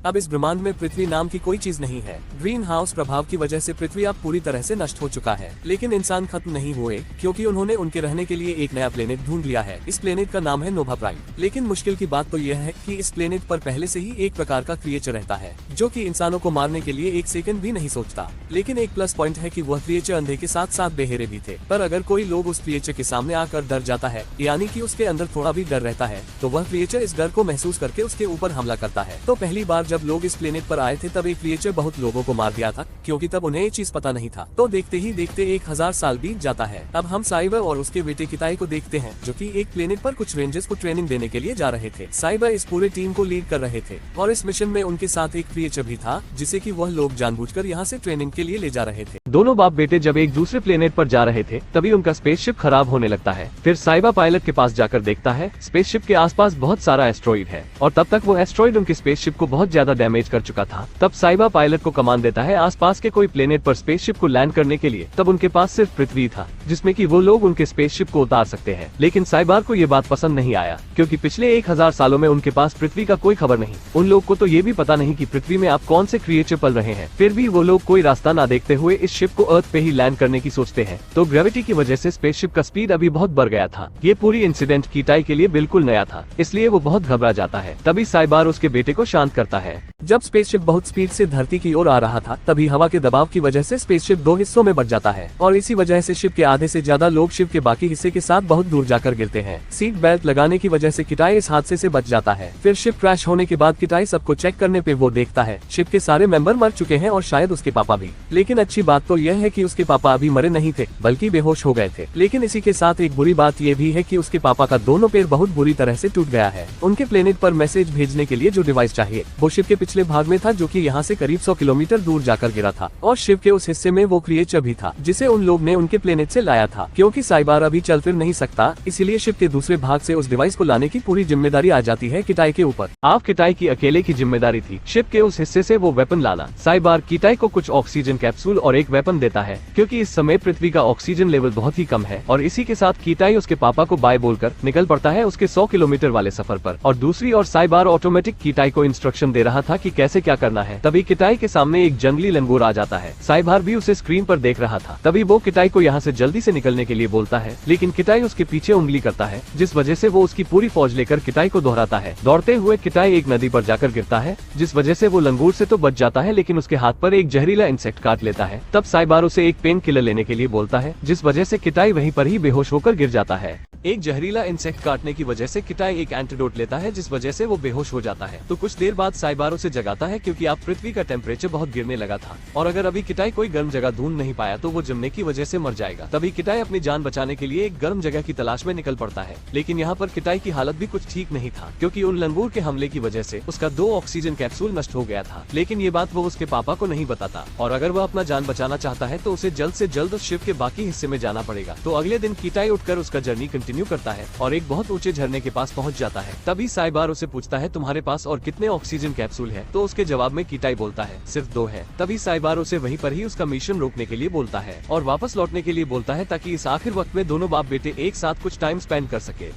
अब इस ब्रह्मांड में पृथ्वी नाम की कोई चीज नहीं है। ग्रीन हाउस प्रभाव की वजह से पृथ्वी अब पूरी तरह से नष्ट हो चुका है, लेकिन इंसान खत्म नहीं हुए, क्योंकि उन्होंने उनके रहने के लिए एक नया प्लेनेट ढूंढ लिया है। इस प्लेनेट का नाम है नोवा प्राइम। लेकिन मुश्किल की बात तो यह है कि इस प्लेनेट पर पहले से ही एक प्रकार का क्रिएचर रहता है, जो कि इंसानों को मारने के लिए एक सेकंड भी नहीं सोचता। लेकिन एक प्लस पॉइंट है कि वह क्रिएचर अंधे के साथ साथ बेहरे भी थे। पर अगर कोई लोग उस क्रिएचर के सामने आकर डर जाता है, यानी कि उसके अंदर थोड़ा भी डर रहता है, तो वह क्रिएचर इस डर को महसूस करके उसके ऊपर हमला करता है। तो पहली बार जब लोग इस प्लेनेट पर आए थे तब एक क्रिएचर बहुत लोगों को मार दिया था, क्योंकि तब उन्हें ये चीज पता नहीं था। तो देखते ही देखते 1000 साल बीत जाता है। अब हम साइबर और उसके बेटे किताई को देखते हैं, जो कि एक प्लेनेट पर कुछ रेंजर्स को ट्रेनिंग देने के लिए जा रहे थे। साइबर इस पूरे टीम को लीड कर रहे थे और इस मिशन में उनके साथ एक क्रिएचर भी था, जिसे कि वह लोग जानबूझकर यहाँ से ट्रेनिंग के लिए ले जा रहे थे। दोनों बाप बेटे जब एक दूसरे प्लेनेट पर जा रहे थे तभी उनका स्पेसशिप खराब होने लगता है। फिर साइबर पायलट के पास जाकर देखता है स्पेसशिप के आसपास बहुत सारा एस्ट्रॉइड है और तब तक वो एस्ट्रॉइड उनके स्पेसशिप को बहुत ज्यादा डैमेज कर चुका था। तब साइबर पायलट को कमांड देता है आसपास के कोई प्लेनेट पर स्पेसशिप को लैंड करने के लिए। तब उनके पास सिर्फ पृथ्वी था, जिसमें कि वो लोग उनके स्पेसशिप को उतार सकते हैं। लेकिन साइबर को ये बात पसंद नहीं आया, क्योंकि पिछले 1000 सालों में उनके पास पृथ्वी का कोई खबर नहीं। उन लोग को तो ये भी पता नहीं कि पृथ्वी में आप कौन से क्रिएचर पल रहे हैं। फिर भी वो लोग कोई रास्ता ना देखते हुए इस शिप को अर्थ पे ही लैंड करने की सोचते हैं। तो ग्रेविटी की वजह से स्पेसशिप का स्पीड अभी बहुत बढ़ गया था। ये पूरी इंसिडेंट किटाई के लिए बिल्कुल नया था, इसलिए वो बहुत घबरा जाता है। तभी साइबर उसके बेटे को शांत करता है। जब स्पेसशिप बहुत स्पीड से धरती की ओर आ रहा था, तभी हवा के दबाव की वजह से स्पेसशिप 2 हिस्सों में बट जाता है और इसी वजह से शिप के आधे से ज्यादा लोग शिप के बाकी हिस्से के साथ बहुत दूर जाकर गिरते हैं। सीट बेल्ट लगाने की वजह से किटाई इस हादसे से बच जाता है। फिर शिप क्रैश होने के बाद किटाई सबको चेक करने पे वो देखता है शिप के सारे मेंबर मर चुके हैं और शायद उसके पापा भी। लेकिन अच्छी बात तो यह है कि उसके पापा अभी मरे नहीं थे, बल्कि बेहोश हो गए थे। लेकिन इसी के साथ एक बुरी बात ये भी है कि उसके पापा का दोनों पैर बहुत बुरी तरह से टूट गया है। उनके प्लेनेट पर मैसेज भेजने के लिए जो डिवाइस चाहिए वो शिप के पिछले भाग में था, जो कि यहाँ से करीब 100 किलोमीटर दूर जाकर गिरा था। और शिप के उस हिस्से में वो क्रिएचर भी था, जिसे उन लोग ने उनके प्लेनेट से लाया था। क्योंकि साइबर अभी चल फिर नहीं सकता, इसीलिए शिप के दूसरे भाग से उस डिवाइस को लाने की पूरी जिम्मेदारी आ जाती है किटाई के ऊपर। आप किटाई की अकेले की जिम्मेदारी थी शिप के उस हिस्से से वो वेपन लाना। साइबर किटाई को कुछ ऑक्सीजन कैप्सूल और एक वेपन देता है, क्योंकि इस समय पृथ्वी का ऑक्सीजन लेवल बहुत ही कम है। और इसी के साथ किटाई उसके पापा को बाय बोलकर निकल पड़ता है उसके 100 किलोमीटर वाले सफर पर। और दूसरी ओर साइबर ऑटोमेटिक किटाई को इंस्ट्रक्शन दे रहा था कि कैसे क्या करना है। तभी किटाई के सामने एक जंगली लंगूर आ जाता है। साइबर भी उसे स्क्रीन पर देख रहा था। तभी वो किटाई को यहाँ से जल्दी से निकलने के लिए बोलता है, लेकिन किटाई उसके पीछे उंगली करता है, जिस वजह से वो उसकी पूरी फौज लेकर किटाई को दोहराता है। दौड़ते हुए किटाई एक नदी पर जाकर गिरता है, जिस वजह से वो लंगूर से तो बच जाता है, लेकिन उसके हाथ पर एक जहरीला इंसेक्ट काट लेता है। तब साइबर उसे एक पेन किलर लेने के लिए बोलता है, जिस वजह से किटाई वहीं पर ही बेहोश होकर गिर जाता है। एक जहरीला इंसेक्ट काटने की वजह से किटाई एक एंटीडोट लेता है, जिस वजह से वो बेहोश हो जाता है। तो कुछ देर बाद साइबर उसे जगाता है, क्योंकि अब पृथ्वी का टेम्परेचर बहुत गिरने लगा था और अगर अभी किटाई कोई गर्म जगह ढूंढ नहीं पाया तो वो जमने की वजह से मर जाएगा। तभी किटाई अपनी जान बचाने के लिए एक गर्म जगह की तलाश में निकल पड़ता है। लेकिन यहाँ पर किटाई की हालत भी कुछ ठीक नहीं था, क्योंकि उन लंगूर के हमले की वजह से उसका 2 ऑक्सीजन कैप्सूल नष्ट हो गया था। लेकिन ये बात वो उसके पापा को नहीं बताता, और अगर वो अपना जान बचाना चाहता है तो उसे जल्द से जल्द उस शिप के बाकी हिस्से में जाना पड़ेगा। तो अगले दिन किटाई उठकर उसका जर्नी कंटिन्यू करता है और एक बहुत ऊंचे झरने के पास पहुंच जाता है। तभी साइबर उसे पूछता है तुम्हारे पास और कितने ऑक्सीजन कैप्सूल है? तो उसके जवाब में किटाई बोलता है सिर्फ 2 है। तभी साइबर उसे वहीं पर ही उसका मिशन रोकने के लिए बोलता है और वापस लौटने के लिए बोलता है, ताकि इस आखिर वक्त में दोनों बाप बेटे एक साथ कुछ टाइम स्पेंड कर सके।